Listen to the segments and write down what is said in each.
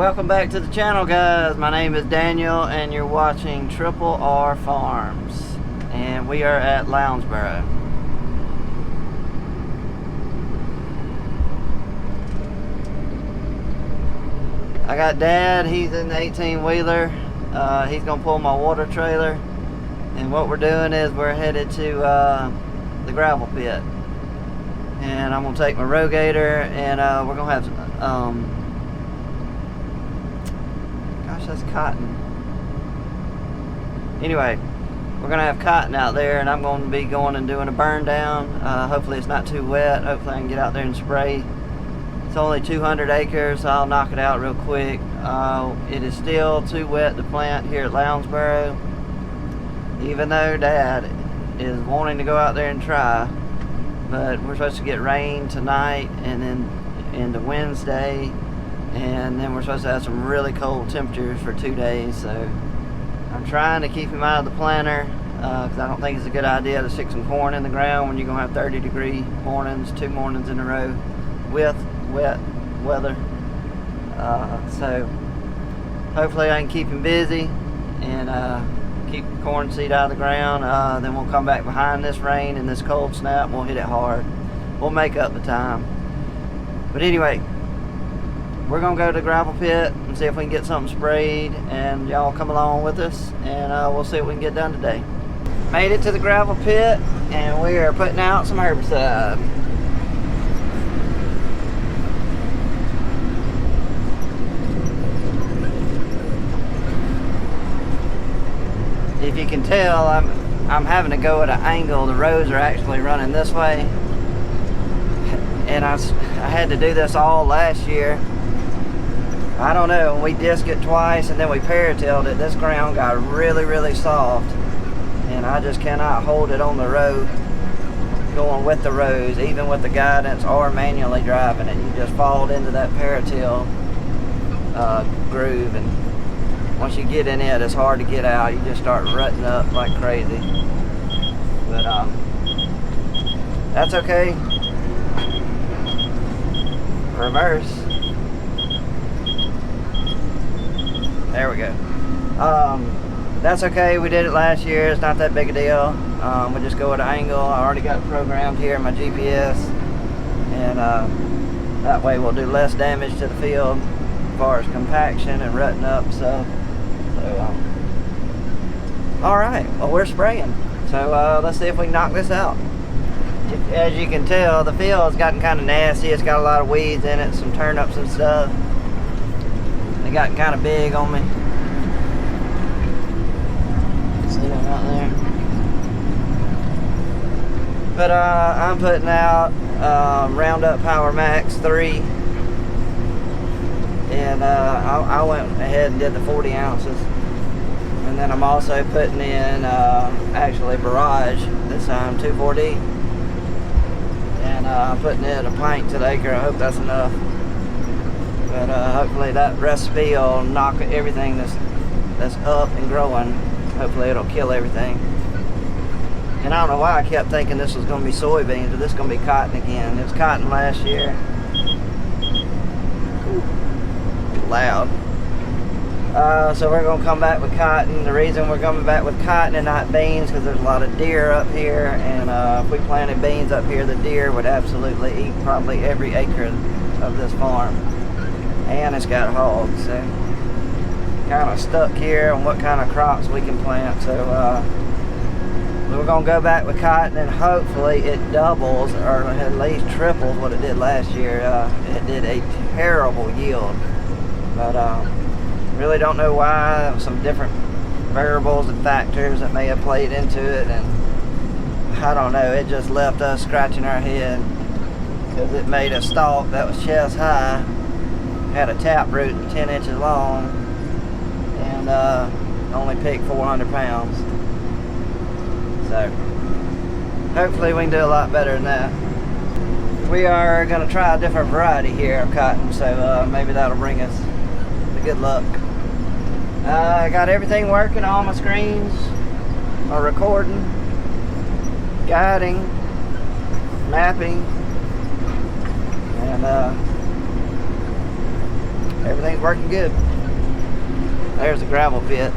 welcome back to the channel, guys. My name is Daniel and you're watching Triple R Farms, and we are at Lounsboro. I got Dad, he's in the 18-wheeler. He's gonna pull my water trailer, and what we're doing is we're headed to the gravel pit, and I'm gonna take my rogator, and we're gonna have gosh, that's cotton. Anyway, we're gonna have cotton out there, and I'm gonna be going and doing a burn down. Hopefully it's not too wet. Hopefully I can get out there and spray. It's only 200 acres, so I'll knock it out real quick. It is still too wet to plant here at Lounsboro, even though Dad is wanting to go out there and try. But we're supposed to get rain tonight and then into Wednesday, and then we're supposed to have some really cold temperatures for 2 days. So I'm trying to keep him out of the planter, because I don't think it's a good idea to stick some corn in the ground when you're going to have 30-degree mornings, 2 mornings in a row with wet weather. So hopefully I can keep him busy and keep the corn seed out of the ground. Then we'll come back behind this rain and this cold snap, and we'll hit it hard. We'll make up the time. But anyway, we're gonna go to the gravel pit and see if we can get something sprayed, and y'all come along with us, and we'll see what we can get done today. Made it to the gravel pit, and we are putting out some herbicide. If you can tell, I'm having to go at an angle. The rows are actually running this way, and I had to do this all last year. I don't know, we disced it twice and then we paratilled it. This ground got really soft, and I just cannot hold it on the road going with the rows, even with the guidance or manually driving it. You just fall into that paratill groove, and once you get in it, it's hard to get out. You just start rutting up like crazy. But that's okay. Reverse. There we go. That's okay. We did it last year. It's not that big a deal. We just go at an angle. I already got it programmed here in my GPS, and that way we'll do less damage to the field as far as compaction and rutting up. So all right, well, we're spraying, so let's see if we can knock this out. As you can tell, the field's gotten kind of nasty. It's got a lot of weeds in it, some turnips and stuff. They got kind of big on me. See them out there? But I'm putting out Roundup Power Max 3, and I went ahead and did the 40 ounces. And then I'm also putting in actually Barrage, this time 2,4-D, and I'm putting in a pint to the acre. I hope that's enough, but hopefully that recipe will knock everything that's up and growing. Hopefully it'll kill everything. And I don't know why I kept thinking this was going to be soybeans, but this is going to be cotton again. It was cotton last year. Ooh, loud. So we're going to come back with cotton. The reason we're coming back with cotton and not beans, because there's a lot of deer up here, and if we planted beans up here, the deer would absolutely eat probably every acre of this farm. And it's got hogs, so kind of stuck here on what kind of crops we can plant. So we're going to go back with cotton, and hopefully it doubles or at least triples what it did last year. It did a terrible yield, but really don't know why. Some different variables and factors that may have played into it, and I don't know, it just left us scratching our head, because it made a stalk that was chest high, had a tap root 10 inches long, and only picked 400 pounds. So hopefully we can do a lot better than that. We are going to try a different variety here of cotton, so maybe that'll bring us the good luck. I got everything working. All my screens are recording, guiding, mapping, and everything's working good. There's the gravel pit.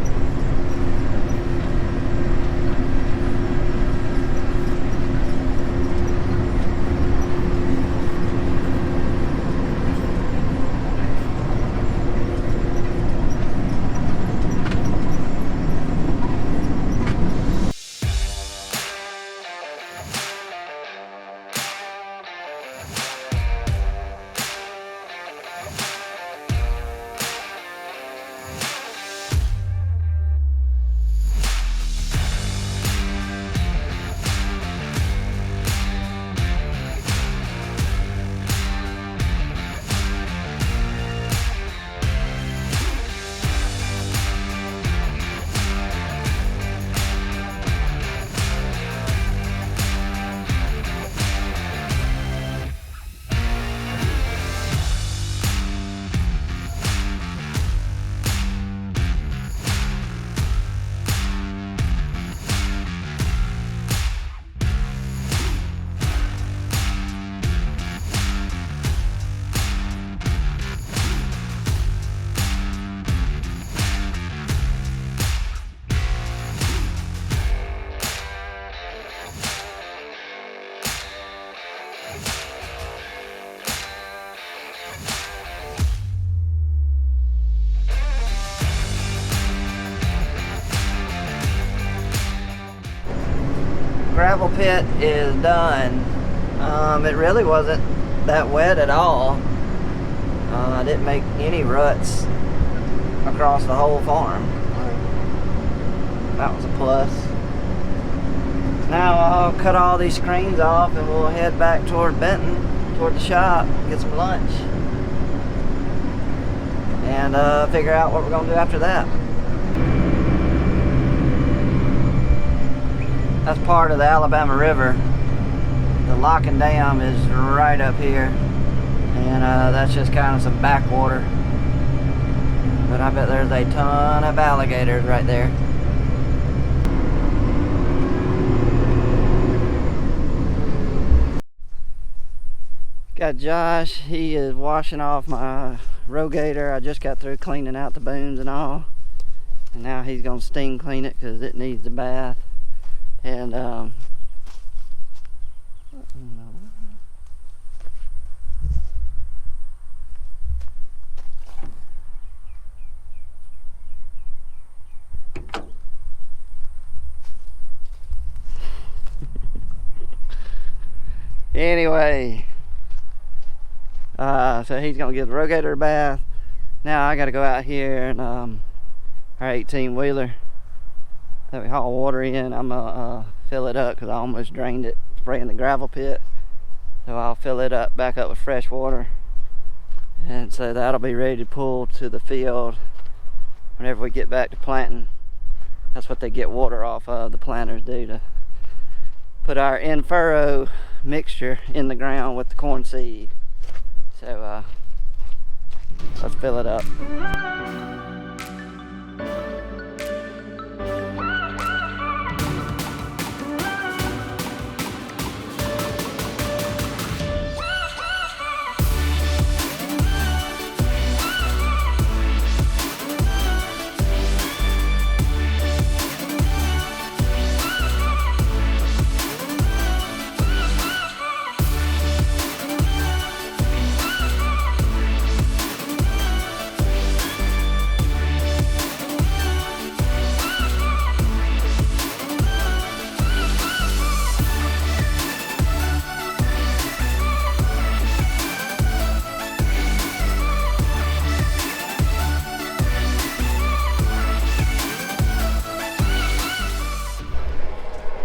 Gravel pit is done. It really wasn't that wet at all. I didn't make any ruts across the whole farm. That was a plus. Now I'll cut all these screens off and we'll head back toward Benton, toward the shop, get some lunch, and figure out what we're gonna do after that. That's part of the Alabama River. The lock and dam is right up here, and that's just kind of some backwater. But I bet there's a ton of alligators right there. Got Josh, he is washing off my rogator. I just got through cleaning out the booms and all, and now he's gonna steam clean it because it needs a bath. And anyway, so he's gonna give the rogator a bath. Now I gotta go out here and our 18-wheeler that we haul water in, I'm gonna fill it up because I almost drained it spraying the gravel pit. So I'll fill it up back up with fresh water, and so that'll be ready to pull to the field whenever we get back to planting. That's what they get water off of, the planters do, to put our in-furrow mixture in the ground with the corn seed. So let's fill it up.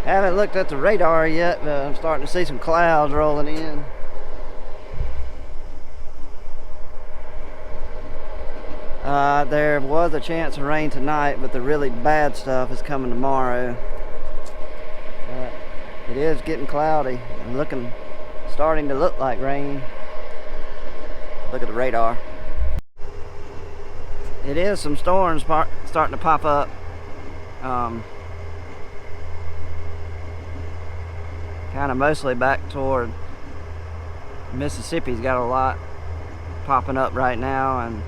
Haven't looked at the radar yet, but I'm starting to see some clouds rolling in. There was a chance of rain tonight, but the really bad stuff is coming tomorrow. It is getting cloudy and starting to look like rain. Look at the radar. It is some storms starting to pop up. Kind of mostly back toward Mississippi's got a lot popping up right now, and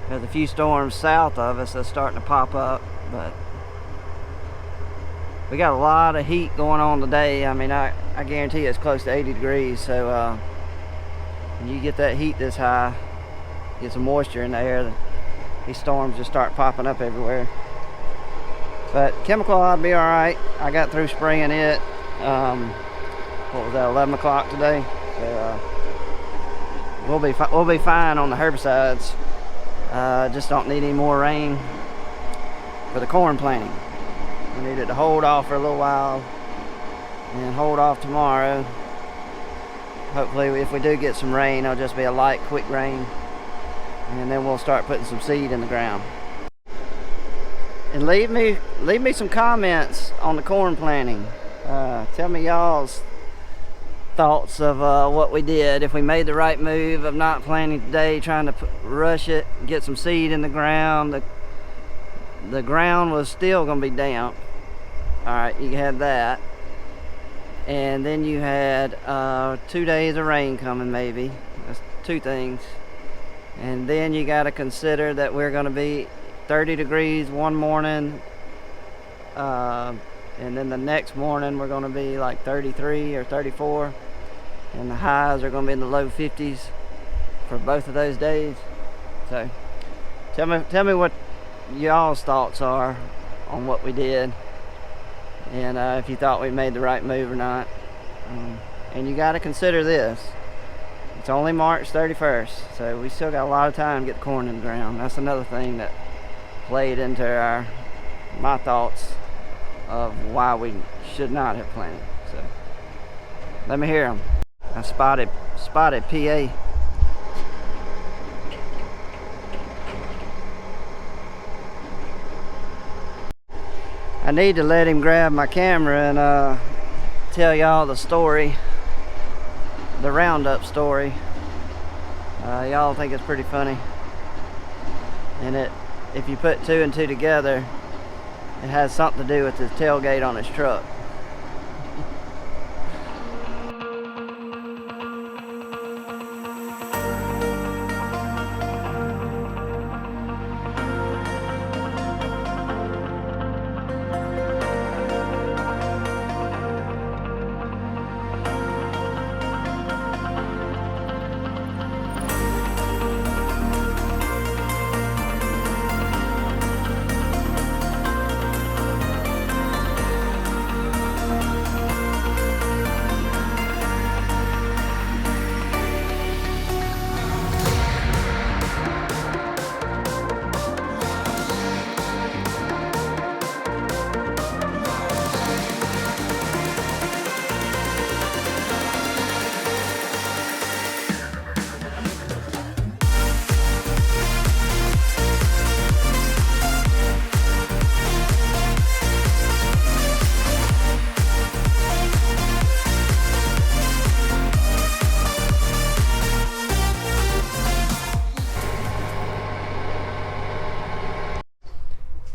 There's a few storms south of us that's starting to pop up, but we got a lot of heat going on today. I mean, I guarantee it's close to 80 degrees, so when you get that heat this high, get some moisture in the air, these storms just start popping up everywhere. But chemical ought to be all right. I got through spraying it, what was that, 11 o'clock today? So we'll be fine on the herbicides. Just don't need any more rain for the corn planting. We need it to hold off for a little while and hold off tomorrow. Hopefully, if we do get some rain, it'll just be a light, quick rain, and then we'll start putting some seed in the ground. And leave me some comments on the corn planting. Tell me y'all's thoughts of what we did, if we made the right move of not planting today, trying to rush it, get some seed in the ground. The ground was still going to be damp. All right, you had that, and then you had 2 days of rain coming, maybe. That's two things. And then you got to consider that we're going to be 30 degrees one morning, and then the next morning we're going to be like 33 or 34, and the highs are going to be in the low 50s for both of those days. So tell me what y'all's thoughts are on what we did, and if you thought we made the right move or not. And you got to consider this: it's only March 31st, so we still got a lot of time to get the corn in the ground. That's another thing that played into my thoughts of why we should not have planted. So let me hear them. I spotted PA. I need to let him grab my camera and tell y'all the story, the roundup story. Y'all think it's pretty funny, and if you put two and two together, it has something to do with his tailgate on his truck.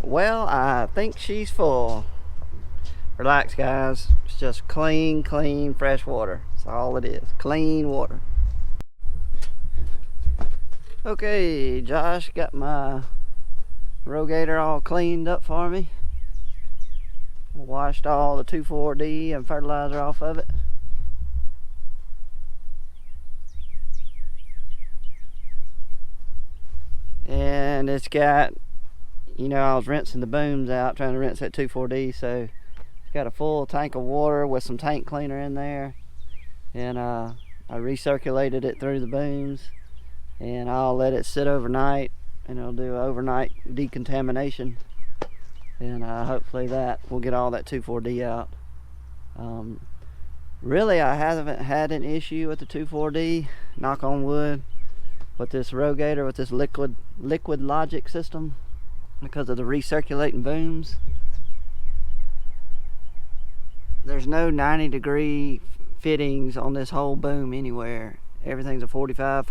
Well, I think she's full. Relax, guys. It's just clean, fresh water. That's all it is. Clean water. Okay, Josh got my rogator all cleaned up for me. Washed all the 2,4-D and fertilizer off of it. And it's got, you know, I was rinsing the booms out, trying to rinse that 2,4-D, so it's got a full tank of water with some tank cleaner in there, and I recirculated it through the booms, and I'll let it sit overnight, and it'll do overnight decontamination, and hopefully that will get all that 2,4-D out. Really, I haven't had an issue with the 2,4-D, knock on wood, with this rogator, with this liquid logic system, because of the recirculating booms. There's no 90-degree fittings on this whole boom anywhere. Everything's a 45.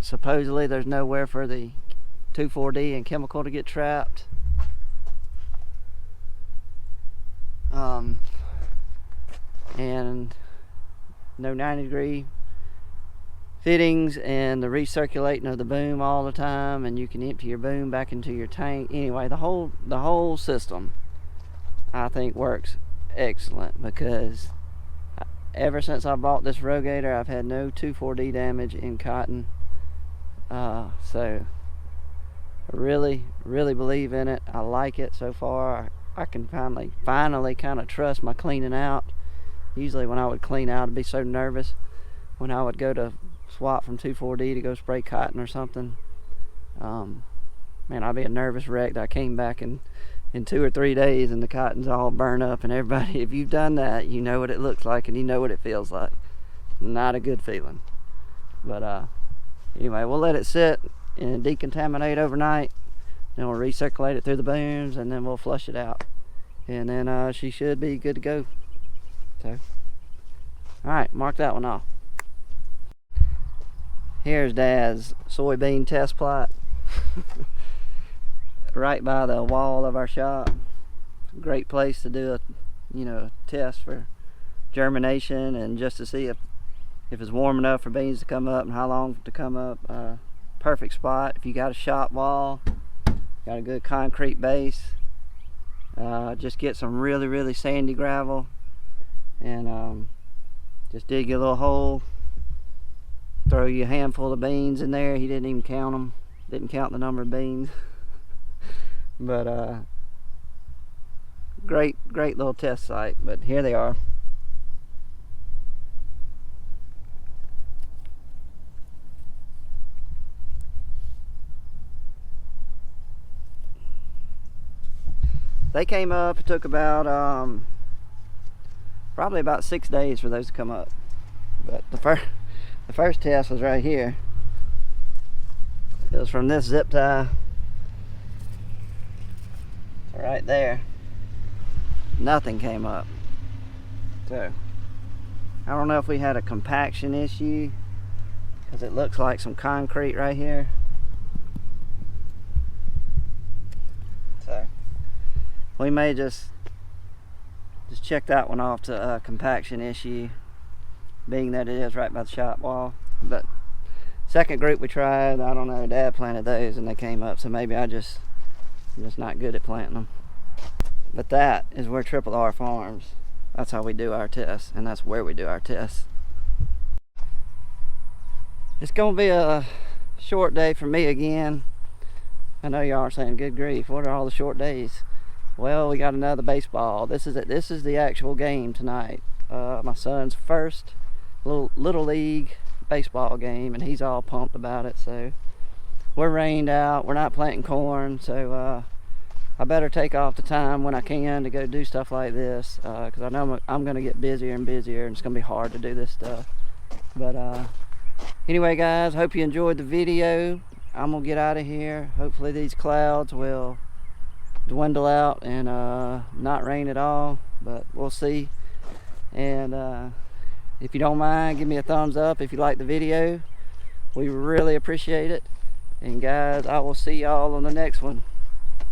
Supposedly there's nowhere for the 2,4-D and chemical to get trapped. And no 90-degree fittings and the recirculating of the boom all the time, and you can empty your boom back into your tank. Anyway, the whole system I think works excellent, because ever since I bought this rogator, I've had no 2,4-D damage in cotton. So I really believe in it. I like it so far. I can finally kind of trust my cleaning out. Usually when I would clean out, I'd be so nervous when I would go to swap from 2,4-D to go spray cotton or something. Man, I'd be a nervous wreck that I came back in 2 or 3 days and the cotton's all burned up. And everybody, if you've done that, you know what it looks like and you know what it feels like. Not a good feeling. But anyway, we'll let it sit and decontaminate overnight. Then we'll recirculate it through the booms, and then we'll flush it out. And then she should be good to go. So, alright, mark that one off. Here's Dad's soybean test plot. Right by the wall of our shop. Great place to do a test for germination, and just to see if it's warm enough for beans to come up and how long to come up. Perfect spot if you got a shop wall, got a good concrete base. Just get some really sandy gravel and just dig your little hole, throw you a handful of beans in there. He didn't even count them, didn't count the number of beans. But great little test site. But here they are. They came up. It took about probably about 6 days for those to come up. But the first test was right here. It was from this zip tie to right there. Nothing came up. So I don't know if we had a compaction issue, because it looks like some concrete right here. So we may just check that one off to a compaction issue, being that it is right by the shop wall. But second group we tried, I don't know, Dad planted those and they came up, so maybe I'm just not good at planting them. But that is where Triple R Farms, that's how we do our tests, and that's where we do our tests. It's gonna be a short day for me again. I know y'all are saying, good grief, what are all the short days? Well, we got another baseball. This is the actual game tonight. My son's first little league baseball game, and he's all pumped about it. So we're rained out. We're not planting corn, so I better take off the time when I can to go do stuff like this, because I know I'm going to get busier and busier, and it's going to be hard to do this stuff. But anyway, guys, hope you enjoyed the video. I'm going to get out of here. Hopefully these clouds will dwindle out and not rain at all, but we'll see. And if you don't mind, give me a thumbs up if you like the video. We really appreciate it. And guys, I will see y'all on the next one.